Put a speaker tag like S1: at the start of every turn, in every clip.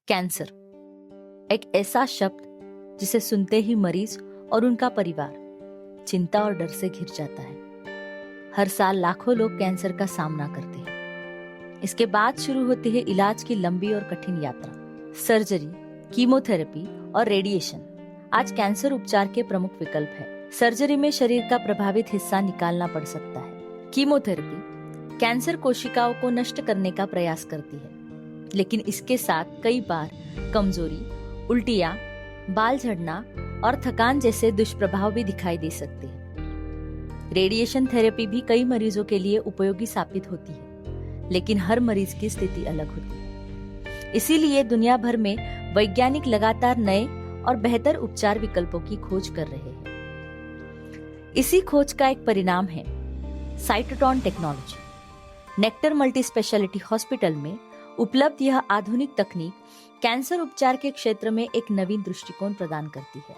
S1: Cancer एक ऐसा शब्द जिसे सुनते ही मरीज और उनका परिवार चिंता और डर से घिर जाता है। हर साल लाखों लोग कैंसर का सामना करते हैं। इसके बाद शुरू होती है इलाज की लंबी और कठिन यात्रा। सर्जरी, कीमोथेरेपी और रेडिएशन आज कैंसर उपचार के प्रमुख विकल्प है। सर्जरी में शरीर का प्रभावित हिस्सा निकालना पड़ सकता है। कीमोथेरेपी कैंसर कोशिकाओं को नष्ट करने का प्रयास करती है, लेकिन इसके साथ कई बार कमजोरी, उल्टियां, बाल झड़ना और थकान जैसे दुष्प्रभाव भी दिखाई दे सकते हैं। रेडिएशन थेरेपी भी कई मरीजों के लिए उपयोगी साबित होती है, लेकिन हर मरीज की स्थिति अलग होती है। इसीलिए दुनिया भर में वैज्ञानिक लगातार नए और बेहतर उपचार विकल्पों की खोज कर रहे हैं। इसी खोज का एक परिणाम है cytotron technology. Nectar multi speciality hospital में उपलब्ध यह आधुनिक तकनीक कैंसर उपचार के क्षेत्र में एक नवीन दृष्टिकोण प्रदान करती है।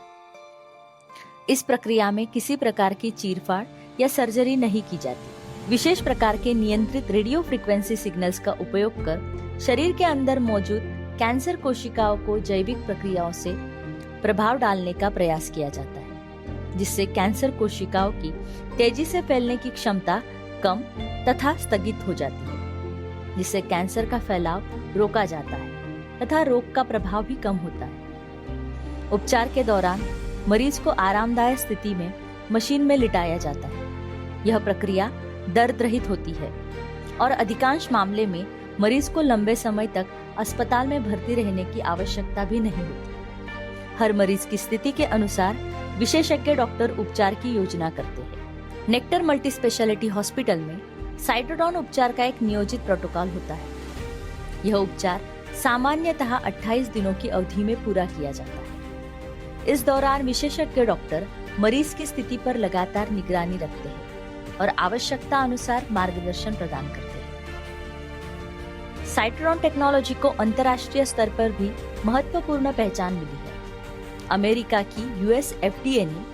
S1: इस प्रक्रिया में किसी प्रकार की चीरफाड़ या सर्जरी नहीं की जाती। विशेष प्रकार के नियंत्रित रेडियो फ्रीक्वेंसी सिग्नल्स का उपयोग कर शरीर के अंदर मौजूद कैंसर कोशिकाओं को जैविक प्रक्रियाओं से प्रभाव डालने का प्रयास किया जाता है, जिससे कैंसर कोशिकाओं की तेजी से फैलने की क्षमता कम तथा स्थगित हो जाती है, जिससे कैंसर का फैलाव रोका जाता है तथा रोग का प्रभाव भी कम होता है। उपचार के दौरान मरीज को आरामदायक स्थिति में मशीन में लिटाया जाता है। यह प्रक्रिया दर्द रहित होती है और अधिकांश मामले में मरीज को लंबे समय तक अस्पताल में भर्ती रहने की आवश्यकता भी नहीं होती। हर मरीज की स्थिति के अनुसार विशेषज्ञ डॉक्टर उपचार की योजना करते हैं। नेक्टर मल्टी स्पेशलिटी हॉस्पिटल में साइटोट्रॉन उपचार का एक नियोजित प्रोटोकॉल होता है। यह उपचार सामान्यतः 28 दिनों की अवधि में पूरा किया जाता है। इस दौरान विशेषज्ञ डॉक्टर मरीज की स्थिति पर लगातार निगरानी रखते हैं और आवश्यकता अनुसार मार्गदर्शन प्रदान करते हैं। साइटोट्रॉन टेक्नोलॉजी को अंतर्राष्ट्रीय स्तर पर भी महत्वपूर्ण पहचान मिली है। अमेरिका की यूएस FDA ने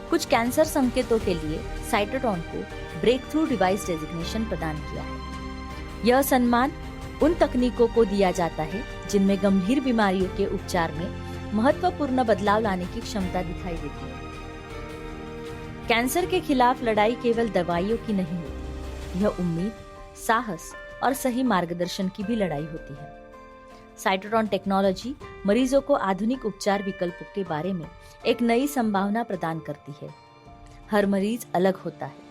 S1: कुछ कैंसर संकेतों के लिए साइटोट्रॉन को ब्रेक थ्रू डिवाइस डेजिग्नेशन प्रदान किया है। यह सम्मान उन तकनीकों को दिया जाता है जिनमें गंभीर बीमारियों के उपचार में महत्वपूर्ण बदलाव लाने की क्षमता दिखाई देती है। कैंसर के खिलाफ लड़ाई केवल दवाइयों की नहीं होती, यह उम्मीद, साहस और सही मार्गदर्शन की भी लड़ाई होती है। साइटोट्रॉन टेक्नोलॉजी मरीजों को आधुनिक उपचार विकल्पों के बारे में एक नई संभावना प्रदान करती है। हर मरीज अलग होता है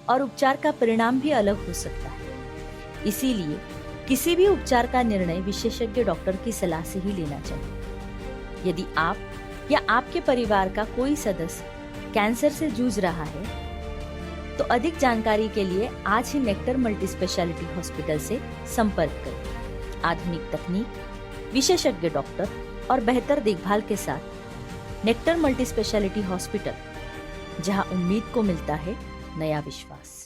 S1: और उपचार का परिणाम भी अलग हो सकता है। इसीलिए किसी भी उपचार का निर्णय विशेषज्ञ डॉक्टर की सलाह से ही लेना चाहिए। यदि आप या आपके परिवार का कोई सदस्य कैंसर से जूझ रहा है, तो अधिक जानकारी के लिए आज ही नेक्टर मल्टी स्पेशलिटी हॉस्पिटल से संपर्क करें। आधुनिक तकनीक, विशेषज्ञ डॉक्टर और बेहतर देखभाल के साथ नेक्टर मल्टी स्पेशलिटी हॉस्पिटल, जहां उम्मीद को मिलता है नया विश्वास।